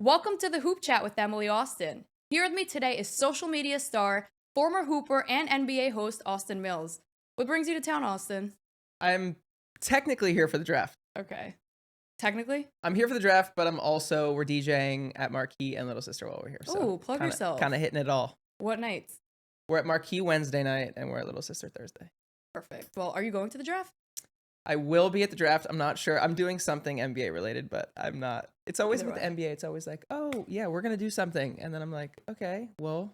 Welcome to the Hoop Chat with Emily Austin. Here with me today is social media star, former Hooper, and NBA host Austin Mills. What brings you to town, Austin? I'm technically here for the draft. Okay. Technically? I'm here for the draft, but we're DJing at Marquee and Little Sister while we're here. So plug yourself. Kind of hitting it all. What nights? We're at Marquee Wednesday night and we're at Little Sister Thursday. Perfect. Well, are you going to the draft? I will be at the draft. I'm not sure. I'm doing something NBA related, but I'm not. It's always Either with way. the NBA. It's always like, oh, yeah, we're going to do something. And then I'm like, okay, well,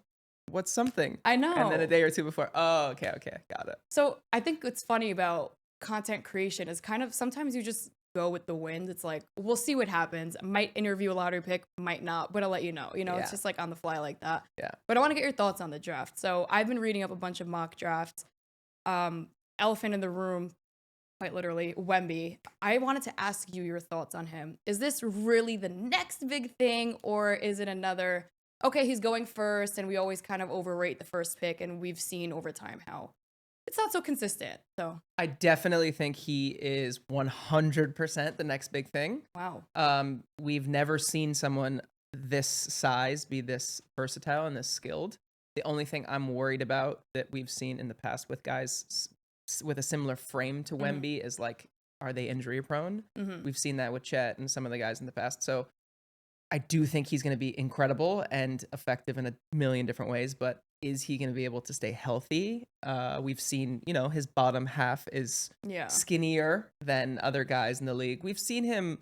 what's something? I know. And then a day or two before, oh, okay, got it. So I think what's funny about content creation is kind of sometimes you just go with the wind. It's like, we'll see what happens. I might interview a lottery pick, might not, but I'll let you know. You know, It's just like on the fly like that. Yeah. But I want to get your thoughts on the draft. So I've been reading up a bunch of mock drafts. Elephant in the room, quite literally, Wemby. I wanted to ask you your thoughts on him. Is this really the next big thing, or is it another, okay, he's going first, and we always kind of overrate the first pick, and we've seen over time how it's not so consistent. So I definitely think he is 100% the next big thing. Wow. We've never seen someone this size be this versatile and this skilled. The only thing I'm worried about that we've seen in the past with guys with a similar frame to Wemby is like, are they injury prone? We've seen that with Chet and some of the guys in the past. So I do think he's going to be incredible and effective in a million different ways, but is he going to be able to stay healthy? We've seen, his bottom half is skinnier than other guys in the league. We've seen him,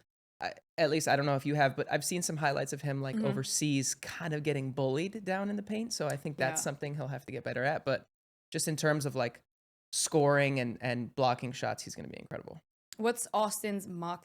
at least I don't know if you have, but I've seen some highlights of him like overseas kind of getting bullied down in the paint. So I think that's something he'll have to get better at. But just in terms of like scoring and blocking shots, he's going to be incredible. What's Austin's mock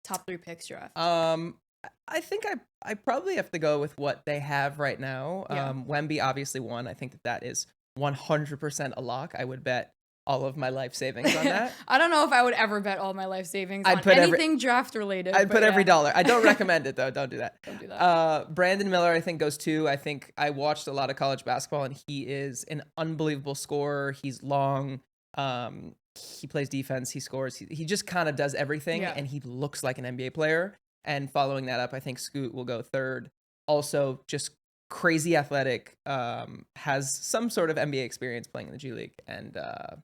top three picks draft? I think I probably have to go with what they have right now. Wemby obviously won. I think that is 100% a lock. I would bet all of my life savings on that. I don't know if I would ever bet all my life savings on anything draft related. I'd put every dollar. I don't recommend it though. Don't do that. Don't do that. Brandon Miller, I think, goes 2. I think I watched a lot of college basketball and he is an unbelievable scorer. He's long. He plays defense. He scores. He just kind of does everything and he looks like an NBA player. And following that up, I think Scoot will go 3rd. Also, just crazy athletic, has some sort of NBA experience playing in the G League. And I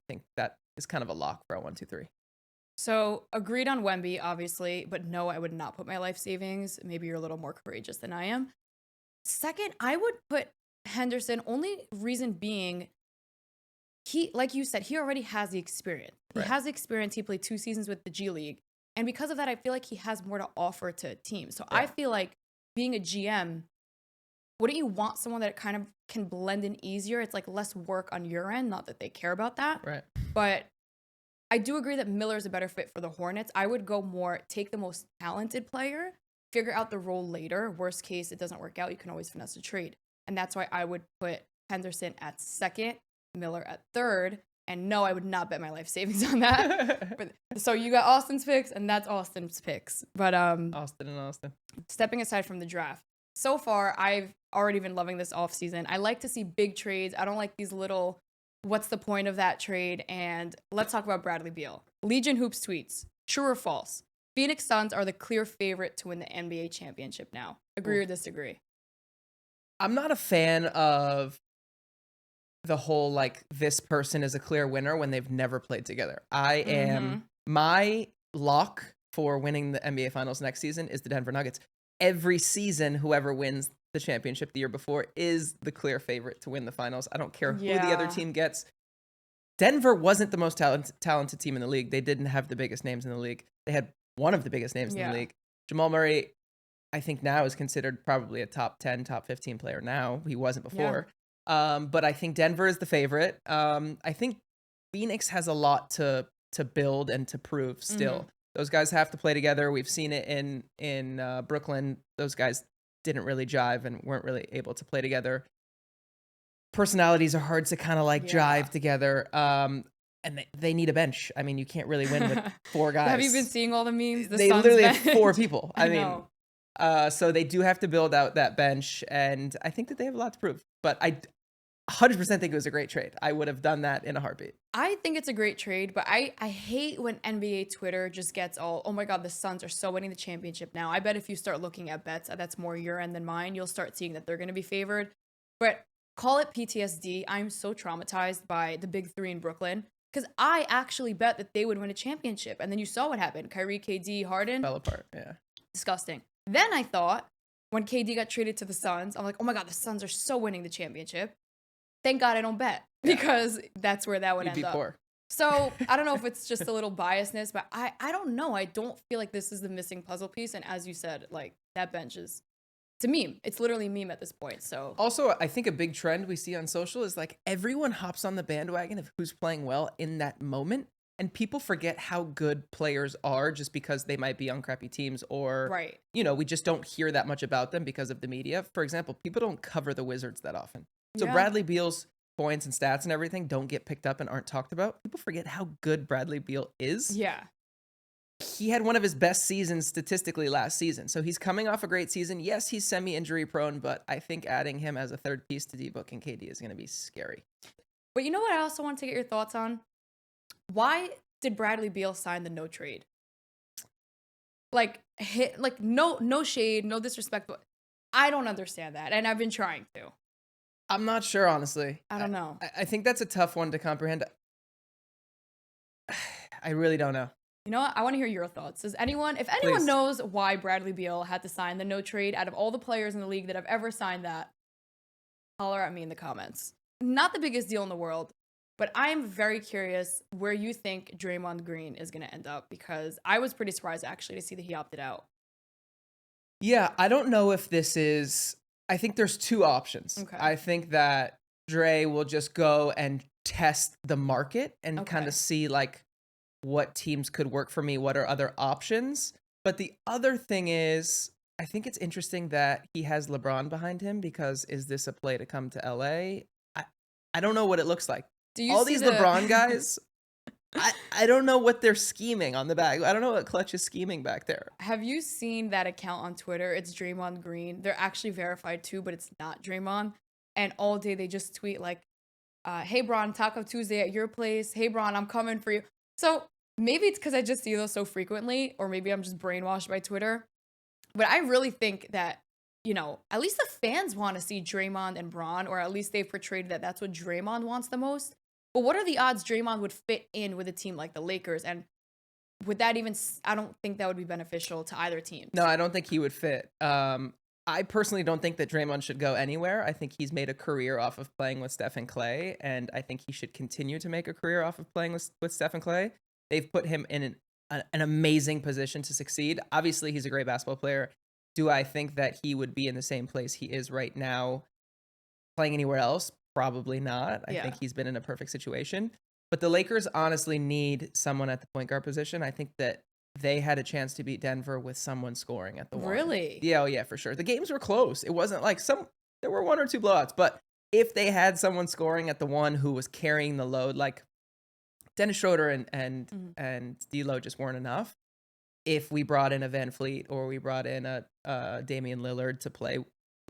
think that is kind of a lock for a 1, 2, 3. So agreed on Wemby, obviously, but no, I would not put my life savings. Maybe you're a little more courageous than I am. Second, I would put Henderson, only reason being, he, like you said, he already has the experience. He has the experience. He played 2 seasons with the G League. And because of that, I feel like he has more to offer to a team. So I feel like being a GM, wouldn't you want someone that kind of can blend in easier? It's like less work on your end. Not that they care about that. Right. But I do agree that Miller's a better fit for the Hornets. I would go more, take the most talented player, figure out the role later. Worst case, it doesn't work out. You can always finesse a trade. And that's why I would put Henderson at 2nd, Miller at 3rd. And no, I would not bet my life savings on that. So you got Austin's picks, and that's Austin's picks. But Austin and Austin. Stepping aside from the draft, so far I've already been loving this offseason. I like to see big trades. I don't like these little, what's the point of that trade? And let's talk about Bradley Beal. Legion Hoops tweets, true or false? Phoenix Suns are the clear favorite to win the NBA championship now. Agree or disagree? I'm not a fan of the whole like this person is a clear winner when they've never played together. My lock for winning the NBA Finals next season is the Denver Nuggets. Every season, whoever wins the championship the year before is the clear favorite to win the finals. I don't care who the other team gets. Denver wasn't the most talented team in the league. They didn't have the biggest names in the league. They had one of the biggest names in the league. Jamal Murray, I think now is considered probably a top 10, top 15 player now. He wasn't before. But I think Denver is the favorite. I think Phoenix has a lot to build and to prove still. Those guys have to play together. We've seen it in Brooklyn. Those guys didn't really jive and weren't really able to play together. Personalities are hard to kind of like jive together. And they need a bench. I mean, you can't really win with 4 guys. Have you been seeing all the memes? They literally have 4 people. I mean, so they do have to build out that bench, and I think that they have a lot to prove. But 100% think it was a great trade. I would have done that in a heartbeat. I think it's a great trade, but I hate when NBA Twitter just gets all, oh my God, the Suns are so winning the championship now. I bet if you start looking at bets, that's more your end than mine, you'll start seeing that they're going to be favored. But call it PTSD. I'm so traumatized by the big three in Brooklyn because I actually bet that they would win a championship. And then you saw what happened. Kyrie, KD, Harden. Fell apart, yeah. Disgusting. Then I thought when KD got traded to the Suns, I'm like, oh my God, the Suns are so winning the championship. Thank God I don't bet because that's where that would You'd end be up. poor. So I don't know if it's just a little biasness, but I don't know. I don't feel like this is the missing puzzle piece. And as you said, like that bench is, it's a meme. It's literally a meme at this point. So also, I think a big trend we see on social is like everyone hops on the bandwagon of who's playing well in that moment. And people forget how good players are just because they might be on crappy teams or, right. you know, we just don't hear that much about them because of the media. For example, people don't cover the Wizards that often. So Bradley Beal's points and stats and everything don't get picked up and aren't talked about. People forget how good Bradley Beal is. Yeah. He had one of his best seasons statistically last season. So he's coming off a great season. Yes, he's semi-injury prone, but I think adding him as a third piece to D-Book and KD is going to be scary. But you know what I also want to get your thoughts on? Why did Bradley Beal sign the no trade? Like no shade, no disrespect, but I don't understand that. And I've been trying to. I'm not sure, honestly. I don't know. I think that's a tough one to comprehend. I really don't know. You know what? I want to hear your thoughts. If anyone Please. knows why Bradley Beal had to sign the no trade out of all the players in the league that have ever signed that, holler at me in the comments. Not the biggest deal in the world, but I am very curious where you think Draymond Green is going to end up because I was pretty surprised actually to see that he opted out. Yeah, I don't know if this is... I think there's two options. Okay. I think that Dre will just go and test the market and kind of see like what teams could work for me, what are other options. But the other thing is, I think it's interesting that he has LeBron behind him because is this a play to come to LA? I don't know what it looks like. All these LeBron guys, I don't know what they're scheming on the back. I don't know what Clutch is scheming back there. Have you seen that account on Twitter? It's Draymond Green. They're actually verified too, but it's not Draymond. And all day they just tweet like, hey, Bron, Taco Tuesday at your place. Hey, Bron, I'm coming for you. So maybe it's because I just see those so frequently, or maybe I'm just brainwashed by Twitter. But I really think that, you know, at least the fans want to see Draymond and Bron, or at least they've portrayed that that's what Draymond wants the most. But what are the odds Draymond would fit in with a team like the Lakers? And would that even, I don't think that would be beneficial to either team. No, I don't think he would fit. I personally don't think that Draymond should go anywhere. I think he's made a career off of playing with Steph and Clay, and I think he should continue to make a career off of playing with Steph and Clay. They've put him in an amazing position to succeed. Obviously, he's a great basketball player. Do I think that he would be in the same place he is right now playing anywhere else? Probably not. I think he's been in a perfect situation. But the Lakers honestly need someone at the point guard position. I think that they had a chance to beat Denver with someone scoring at the one. Really? Yeah, oh yeah, for sure. The games were close. It wasn't like there were one or two blowouts. But if they had someone scoring at the one who was carrying the load, like Dennis Schroeder and D'Lo just weren't enough. If we brought in a Van Fleet or we brought in a Damian Lillard to play,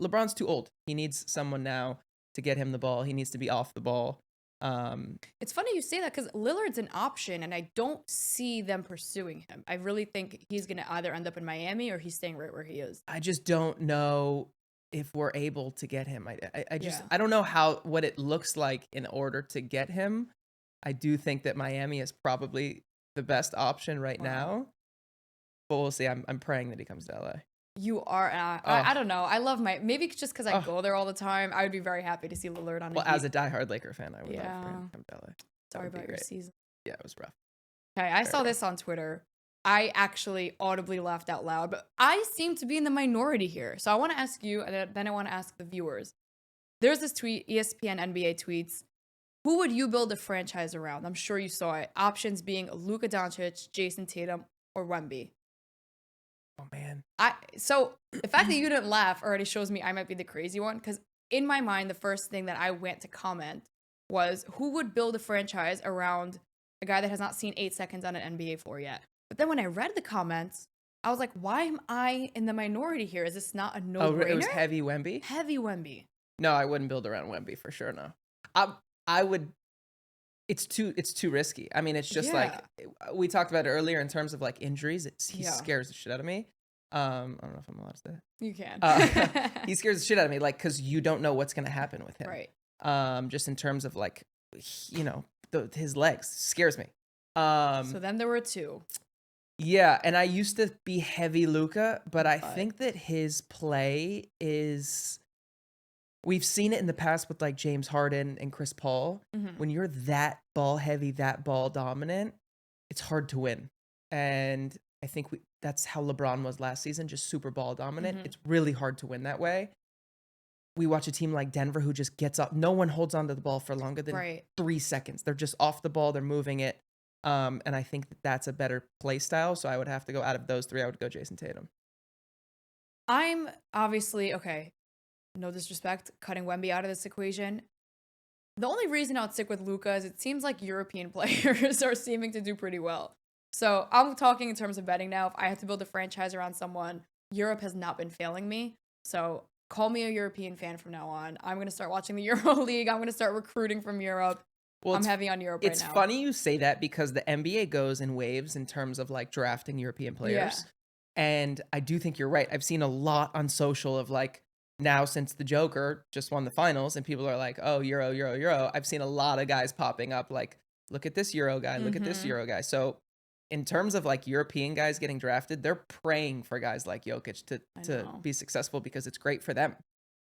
LeBron's too old. He needs someone now to get him the ball. He needs to be off the ball. It's funny you say that because Lillard's an option and I don't see them pursuing him. I really think he's going to either end up in Miami or he's staying right where he is. I just don't know if we're able to get him. I don't know what it looks like in order to get him. I do think that Miami is probably the best option right now, but we'll see. I'm praying that he comes to LA. You are, I don't know. I love maybe just because I go there all the time. I would be very happy to see Lillard on. Well, as a diehard Laker fan, I would love for him to come to LA. Sorry about your season. Yeah, it was rough. Okay, I saw this on Twitter. I actually audibly laughed out loud, but I seem to be in the minority here. So I want to ask you, and then I want to ask the viewers. There's this tweet, ESPN NBA tweets. Who would you build a franchise around? I'm sure you saw it. Options being Luka Doncic, Jason Tatum, or Wemby. Oh, man. So the fact that you didn't laugh already shows me I might be the crazy one, because in my mind, the first thing that I went to comment was who would build a franchise around a guy that has not seen 8 seconds on an NBA floor yet. But then when I read the comments, I was like, why am I in the minority here? Is this not a no-brainer? Oh, it was heavy Wemby? Heavy Wemby. No, I wouldn't build around Wemby for sure, no. I would. It's too risky. I mean, it's just like we talked about it earlier in terms of like injuries. He scares the shit out of me. I don't know if I'm allowed to say that. You can. He scares the shit out of me, like, because you don't know what's gonna happen with him. Right. Just in terms of like, his legs scares me. So then there were two. Yeah, and I used to be heavy Luka, but I think that his play is. We've seen it in the past with like James Harden and Chris Paul. Mm-hmm. When you're that ball heavy, that ball dominant, it's hard to win. And I think that's how LeBron was last season, just super ball dominant. Mm-hmm. It's really hard to win that way. We watch a team like Denver who just gets up. No one holds onto the ball for longer than 3 seconds. They're just off the ball. They're moving it. And I think that's a better play style. So I would have to go out of those three. I would go Jason Tatum. I'm obviously, okay, no disrespect, cutting Wemby out of this equation. The only reason I'd stick with Luka is it seems like European players are seeming to do pretty well. So I'm talking in terms of betting now. If I have to build a franchise around someone, Europe has not been failing me. So call me a European fan from now on. I'm going to start watching the Euro League. I'm going to start recruiting from Europe. Well, I'm heavy on Europe right now. It's funny you say that because the NBA goes in waves in terms of like drafting European players. Yeah. And I do think you're right. I've seen a lot on social of like, now since the Joker just won the finals and people are like, oh, Euro, Euro, Euro. I've seen a lot of guys popping up like, look at this Euro guy, look at this Euro guy. So in terms of like European guys getting drafted, they're praying for guys like Jokic to be successful because it's great for them.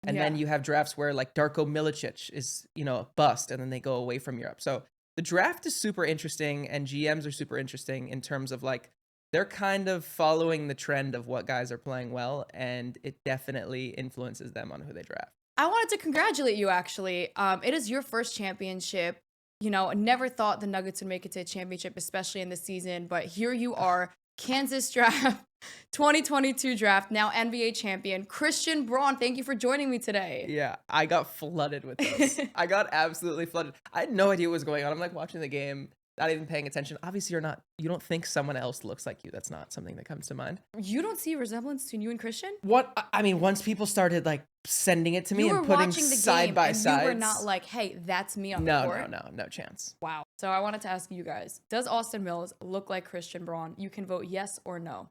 And then you have drafts where like Darko Milicic is, a bust and then they go away from Europe. So the draft is super interesting and GMs are super interesting in terms of like, they're kind of following the trend of what guys are playing well, and it definitely influences them on who they draft. I wanted to congratulate you, actually. It is your first championship. Never thought the Nuggets would make it to a championship, especially in this season, but here you are, Kansas draft, 2022 draft, now NBA champion, Christian Braun. Thank you for joining me today. Yeah, I got flooded with this. I got absolutely flooded. I had no idea what was going on. I'm like watching the game, not even paying attention. Obviously, you don't think someone else looks like you. That's not something that comes to mind. You don't see a resemblance between you and Christian? What? I mean, once people started like sending it to me and putting side by side. You were not like, hey, that's me on the court. No chance. Wow. So I wanted to ask you guys, does Austin Mills look like Christian Braun? You can vote yes or no.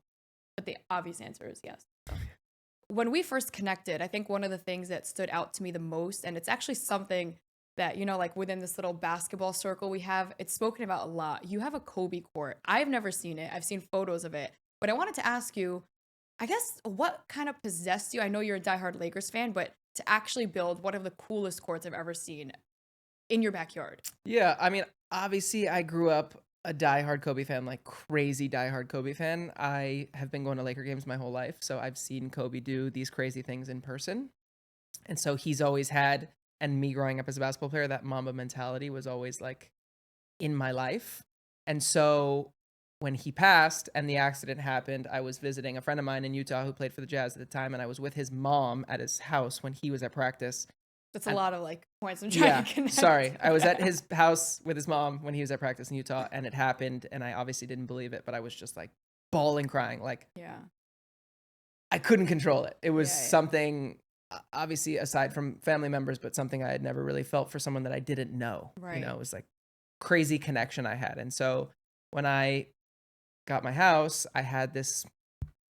But the obvious answer is yes. When we first connected, I think one of the things that stood out to me the most, and it's actually something that, like within this little basketball circle we have, it's spoken about a lot. You have a Kobe court. I've never seen it. I've seen photos of it. But I wanted to ask you, I guess, what kind of possessed you? I know you're a diehard Lakers fan, but to actually build one of the coolest courts I've ever seen in your backyard. Yeah, I mean, obviously I grew up a diehard Kobe fan, like crazy diehard Kobe fan. I have been going to Laker games my whole life, so I've seen Kobe do these crazy things in person. And so he's always had, and me growing up as a basketball player, that Mamba mentality was always like in my life. And so when he passed and the accident happened, I was visiting a friend of mine in Utah who played for the Jazz at the time, and I was with his mom at his house when he was at practice. That's a lot of like points I'm trying to connect. Sorry. I was at his house with his mom when he was at practice in Utah, and it happened, and I obviously didn't believe it, but I was just like bawling, crying. Like, I couldn't control it. It was something, obviously aside from family members, but something I had never really felt for someone that I didn't know. Right. It was like crazy connection I had. And so when I got my house, I had this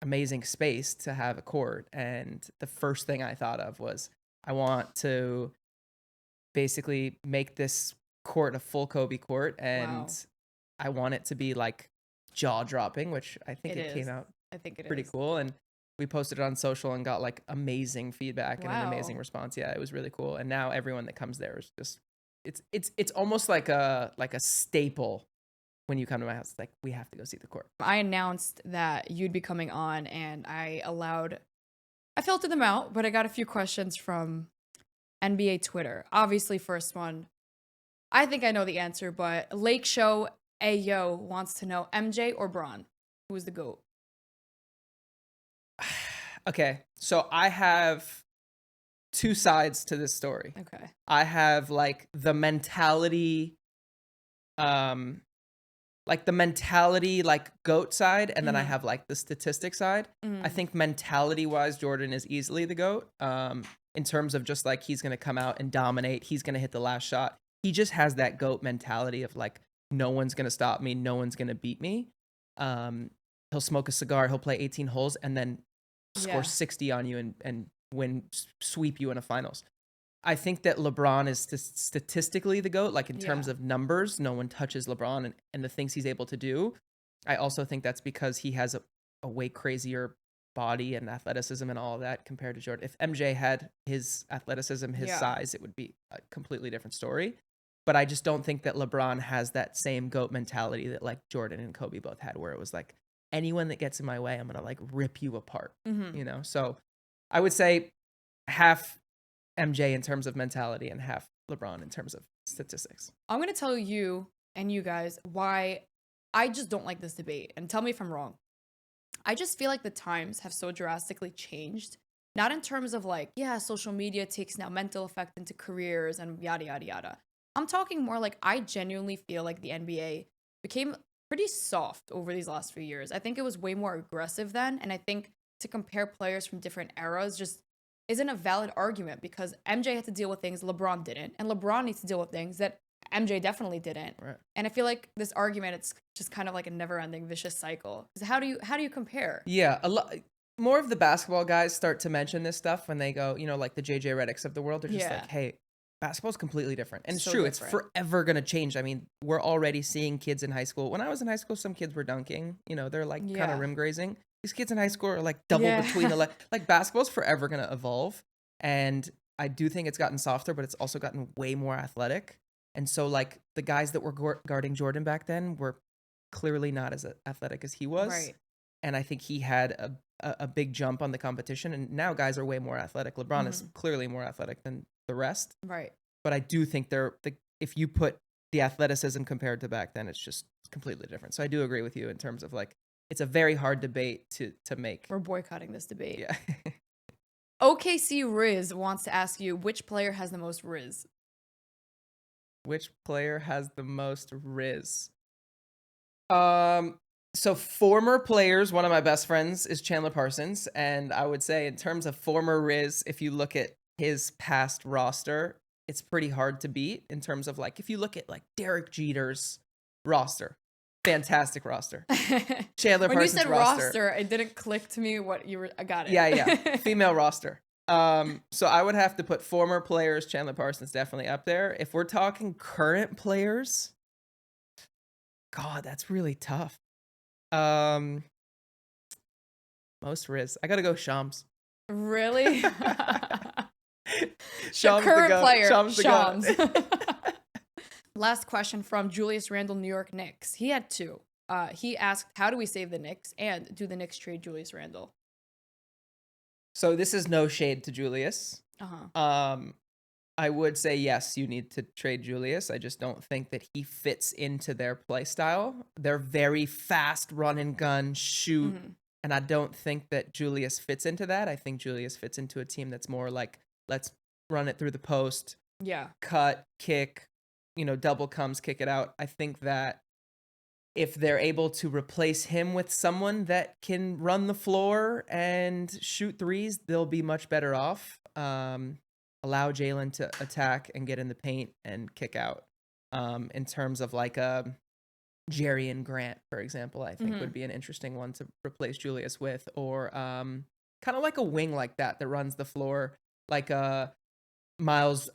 amazing space to have a court. And the first thing I thought of was, I want to basically make this court a full Kobe court, and I want it to be like jaw dropping, which I think it came out pretty cool. And we posted it on social and got like amazing feedback and an amazing response. Yeah, it was really cool. And now everyone that comes there is just it's almost like a staple. When you come to my house, it's like, we have to go see the court. I announced that you'd be coming on, and I filtered them out, but I got a few questions from NBA Twitter. Obviously, first one, I think I know the answer, but Lake Show Ayo wants to know MJ or Braun? Who is the GOAT? Okay, so I have two sides to this story. Okay. I have like the mentality like the mentality, like GOAT side, and then I Mhm. have like the statistic side. I Mhm. think mentality wise, Jordan is easily the GOAT. In terms of just like he's gonna come out and dominate, he's gonna hit the last shot. He just has that GOAT mentality of like no one's gonna stop me, no one's gonna beat me. He'll smoke a cigar, he'll play 18 holes, and then score Yeah. 60 on you and win, sweep you in a finals. I think that LeBron is statistically the GOAT, like in terms Yeah. of numbers, no one touches LeBron and the things he's able to do. I also think that's because he has a way crazier body and athleticism and all of that compared to Jordan. If MJ had his athleticism, his Yeah. size, it would be a completely different story. But I just don't think that LeBron has that same GOAT mentality that like Jordan and Kobe both had, where it was like, anyone that gets in my way, I'm going to like rip you apart, Mhm. you know? So I would say half MJ in terms of mentality and half LeBron in terms of statistics. I'm going to tell you and you guys why I just don't like this debate, and tell me if I'm wrong. I just feel like the times have so drastically changed. Not in terms of like, yeah, social media takes now mental effect into careers and yada, yada, yada. I'm talking more like I genuinely feel like the NBA became pretty soft over these last few years. I think it was way more aggressive then. And I think to compare players from different eras just isn't a valid argument because MJ had to deal with things LeBron didn't. And LeBron needs to deal with things that MJ definitely didn't. Right. And I feel like this argument, it's just kind of like a never-ending vicious cycle. 'Cause how do you compare? Yeah, a lot more of the basketball guys start to mention this stuff when they go, you know, like the JJ Redicks of the world. They're just Yeah. like, hey, basketball's completely different. And it's So true, different. it's forever gonna change. I mean, we're already seeing kids in high school. When I was in high school, some kids were dunking, you know, they're like kind Yeah. of rim grazing. These kids in high school are like double Yeah. between the like basketball's forever gonna evolve. And I do think it's gotten softer, but it's also gotten way more athletic. And so like the guys that were guarding Jordan back then were clearly not as athletic as he was. Right. And I think he had a big jump on the competition. And now guys are way more athletic. LeBron is clearly more athletic than the rest. Right. But I do think if you put the athleticism compared to back then, it's just completely different. So I do agree with you in terms of like, it's a very hard debate to make. We're boycotting this debate. Yeah. OKC Riz wants to ask you which player has the most Riz. Which player has the most Riz? So former players, one of my best friends is Chandler Parsons, and I would say in terms of former Riz, if you look at his past roster, it's pretty hard to beat in terms of like if you look at like Derek Jeter's roster, fantastic roster. Chandler when Parsons you said roster, it didn't click to me what you were. I got it. yeah, female roster. So I would have to put former players, Chandler Parsons definitely up there. If we're talking current players, God, that's really tough. Most Riz. I gotta go Shams. Really? Shams Current player. Shams. Last question from Julius Randle, New York Knicks. He had two. He asked, how do we save the Knicks? And do the Knicks trade Julius Randle? So this is no shade to Julius. I would say yes, you need to trade Julius. I just don't think that he fits into their play style. They're very fast, run and gun, shoot. And I don't think that Julius fits into that. I think Julius fits into a team that's more like, let's run it through the post. Yeah. Cut, kick, double comes, kick it out. I think that if they're able to replace him with someone that can run the floor and shoot threes, they'll be much better off. Allow Jalen to attack and get in the paint and kick out. In terms of like a Jerry and Grant, for example, I think would be an interesting one to replace Julius with, or kind of like a wing like that runs the floor, like Miles.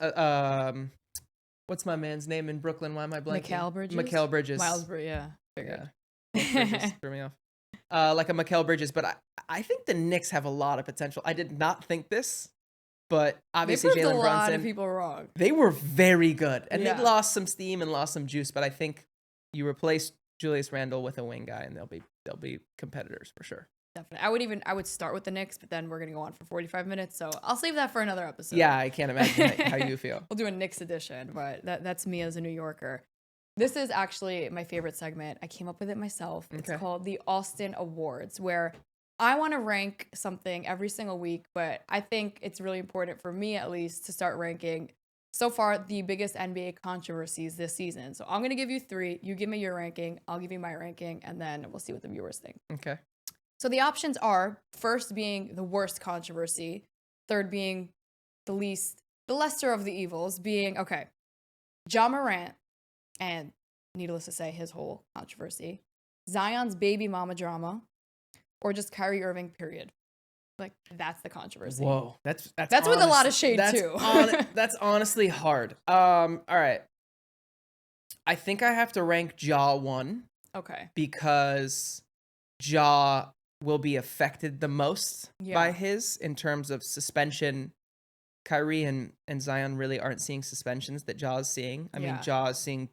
What's my man's name in Brooklyn? Why am I blanking? Mikal Bridges. Miles Bridges, yeah. Figured. Yeah. Bridges threw me off. Like a Mikal Bridges, but I think the Knicks have a lot of potential. I did not think this. But obviously, Jalen Brunson. A lot Brunson, of people wrong. They were very good, and they lost some steam and lost some juice. But I think you replace Julius Randle with a wing guy, and they'll be competitors for sure. Definitely, I would start with the Knicks, but then we're gonna go on for 45 minutes, so I'll save that for another episode. Yeah, I can't imagine how you feel. We'll do a Knicks edition, but that's me as a New Yorker. This is actually my favorite segment. I came up with it myself. It's called the Austin Awards, where I want to rank something every single week, but I think it's really important for me, at least, to start ranking so far the biggest NBA controversies this season. So I'm going to give you 3. You give me your ranking. I'll give you my ranking. And then we'll see what the viewers think. Okay. So the options are first being the worst controversy, third being the lesser of the evils, being, okay, Ja Morant, and needless to say, his whole controversy, Zion's baby mama drama, or just Kyrie Irving, period. Like, that's the controversy. Whoa, that's with a lot of shade, too. That's honestly hard. All right. I think I have to rank Ja 1. Okay. Because Ja will be affected the most by his in terms of suspension. Kyrie and Zion really aren't seeing suspensions that Ja is seeing. I mean, Ja is seeing,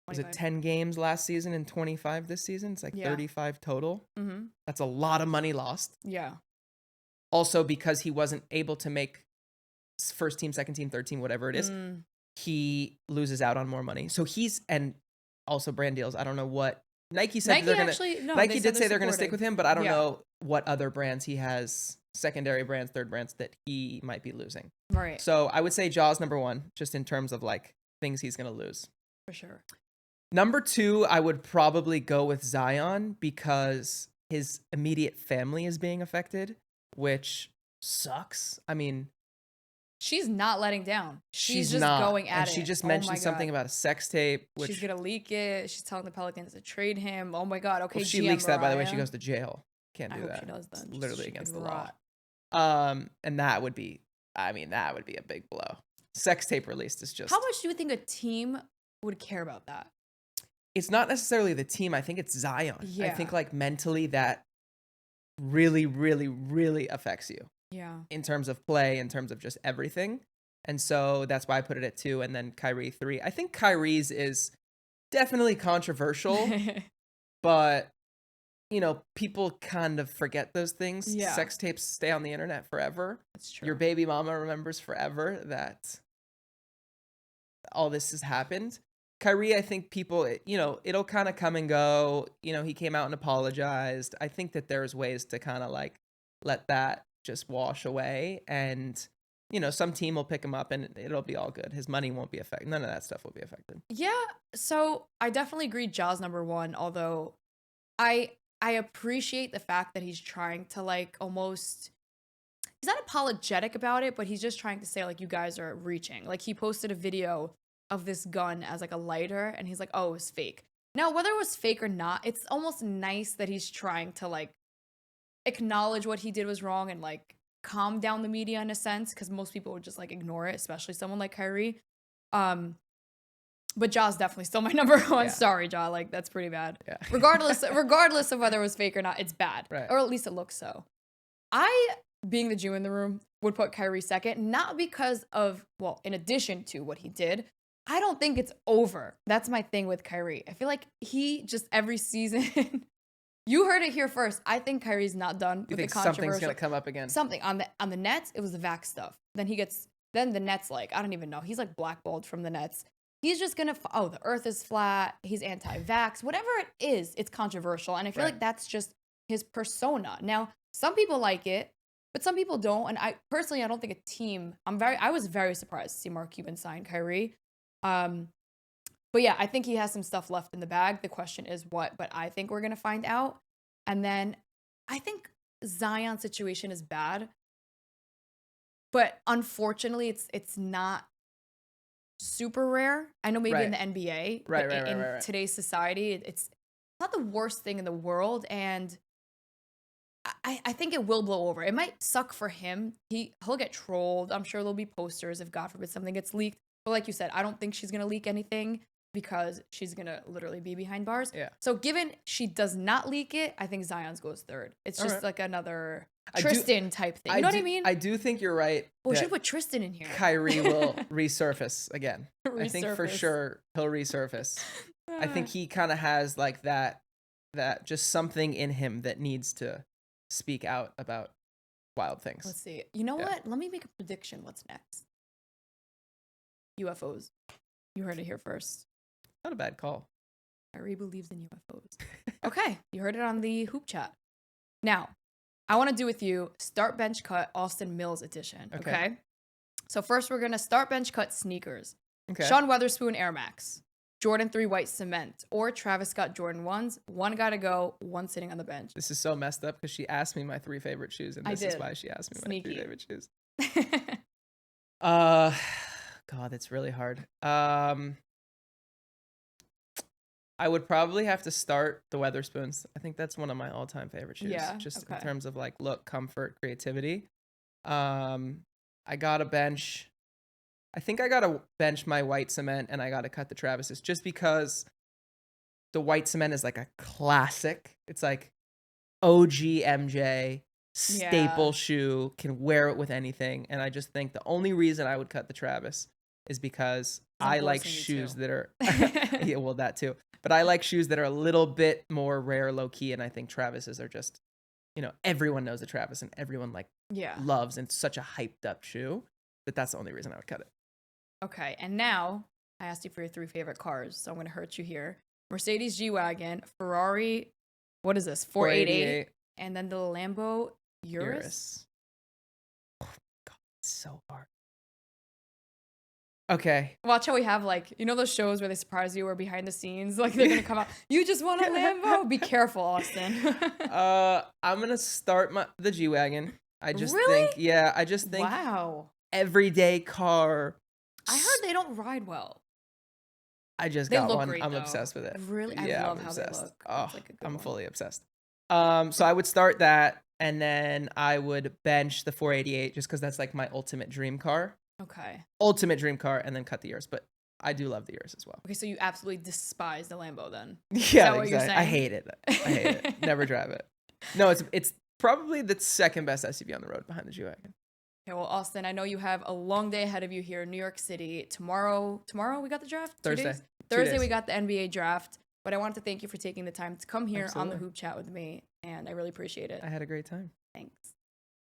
was it 10 games last season and 25 this season? It's like 35 total. Mm-hmm. That's a lot of money lost. Yeah. Also, because he wasn't able to make first team, second team, third team, whatever it is, he loses out on more money. So and also brand deals. I don't know what Nike said. Nike did say they're going to stick with him, but I don't know what other brands he has, secondary brands, third brands, that he might be losing. Right. So I would say Ja's number 1, just in terms of like things he's going to lose. For sure. Number 2, I would probably go with Zion because his immediate family is being affected, which sucks. I mean, she's not letting down. She's just not. going at and it. She just mentioned something about a sex tape. Which she's gonna leak it. She's telling the Pelicans to trade him. Oh my god. Okay. Well, she leaks that, by the way. She goes to jail. Can't do that. I hope she does then. It's literally against the law. And that would be, I mean, that would be a big blow. Sex tape released is just. How much do you think a team would care about that? It's not necessarily the team. I think it's Zion. Yeah. I think like mentally that really, really, really affects you. Yeah. In terms of play, in terms of just everything. And so that's why I put it at 2, and then Kyrie 3. I think Kyrie's is definitely controversial, but you know, people kind of forget those things. Yeah. Sex tapes stay on the internet forever. That's true. Your baby mama remembers forever that all this has happened. Kyrie, I think people, you know, it'll kind of come and go. You know, he came out and apologized. I think that there's ways to kind of like let that just wash away, and you know, some team will pick him up and it'll be all good. His money won't be affected. None of that stuff will be affected. Yeah. So I definitely agree Ja's number 1, although I appreciate the fact that he's trying to like almost, he's not apologetic about it, but he's just trying to say like, you guys are reaching. Like he posted a video of this gun as like a lighter and he's like, oh, it was fake. Now, whether it was fake or not, it's almost nice that he's trying to like acknowledge what he did was wrong and like calm down the media in a sense, because most people would just like ignore it, especially someone like Kyrie. But Ja's definitely still my number 1. Yeah. Sorry, Ja, like that's pretty bad. Yeah. Regardless of whether it was fake or not, it's bad. Right. Or at least it looks so. I, being the Jew in the room, would put Kyrie second, not because of, well, in addition to what he did, I don't think it's over. That's my thing with Kyrie. I feel like he just every season, you heard it here first. I think Kyrie's not done with the controversial. Something's gonna come up again? Something on the Nets. It was the vax stuff. Then the Nets, like, I don't even know. He's like blackballed from the Nets. He's just gonna, the earth is flat. He's anti-vax. Whatever it is, it's controversial. And I feel like that's just his persona. Now, some people like it, but some people don't. And I personally, I don't think a team, I was very surprised to see Mark Cuban sign Kyrie. But yeah, I think he has some stuff left in the bag. The question is what, but I think we're going to find out. And then I think Zion's situation is bad, but unfortunately it's not super rare. I know maybe in the NBA, but in today's society, it's not the worst thing in the world. And I think it will blow over. It might suck for him. He'll get trolled. I'm sure there'll be posters if God forbid something gets leaked. But like you said, I don't think she's going to leak anything because she's going to literally be behind bars. Yeah. So given she does not leak it, I think Zion's goes third. It's just like another Tristan type thing. You know what I mean? I do think you're right. Well, we should put Tristan in here. Kyrie will resurface again. I think for sure he'll resurface. I think he kind of has like that just something in him that needs to speak out about wild things. Let's see. You know what? Let me make a prediction. What's next? UFOs. You heard it here first. Not a bad call. Kyrie believes in UFOs. Okay. You heard it on the hoop chat. Now, I want to do with you start bench cut Austin Mills edition. Okay. So first, we're gonna start bench cut sneakers. Okay. Sean Weatherspoon Air Max, Jordan 3 white cement, or Travis Scott Jordan 1s. One gotta go, one sitting on the bench. This is so messed up because she asked me my 3 favorite shoes, and this is why she asked me my 3 favorite shoes. God, it's really hard. I would probably have to start the Weatherspoons. I think that's one of my all-time favorite shoes. Yeah, Just in terms of like look, comfort, creativity. I got to bench. I think I got to bench my white cement, and I got to cut the Travises just because the white cement is like a classic. It's like OG MJ staple shoe, can wear it with anything. And I just think the only reason I would cut the Travis is because I like shoes that are yeah, well, that too. But I like shoes that are a little bit more rare, low key, and I think Travises are just, you know, everyone knows a Travis and everyone like loves, and it's such a hyped up shoe that that's the only reason I would cut it. Okay, and now I asked you for your 3 favorite cars, so I'm gonna hurt you here. Mercedes G-Wagon, Ferrari, what is this? 488, and then the Lambo Urus. Oh God, it's so hard. Okay. Watch how we have like, you know those shows where they surprise you or behind the scenes, like they're gonna come out, you just want a Lambo? Be careful, Austin. I'm gonna start the G-Wagon. I just think wow. Everyday car. I heard they don't ride well. I just got one. Great, I'm obsessed with it. Really? I love how they look. Oh, I'm fully obsessed. So I would start that, and then I would bench the 488 just because that's like my ultimate dream car. Okay. Ultimate dream car, and then cut the Urus. But I do love the Urus as well. Okay, so you absolutely despise the Lambo then? Yeah, exactly. I hate it. Never drive it. No, it's probably the second best SUV on the road behind the G-Wagon. Okay, well, Austin, I know you have a long day ahead of you here in New York City. Tomorrow we got the draft? Thursday we got the NBA draft. But I wanted to thank you for taking the time to come here on the Hoop Chat with me, and I really appreciate it. I had a great time. Thanks.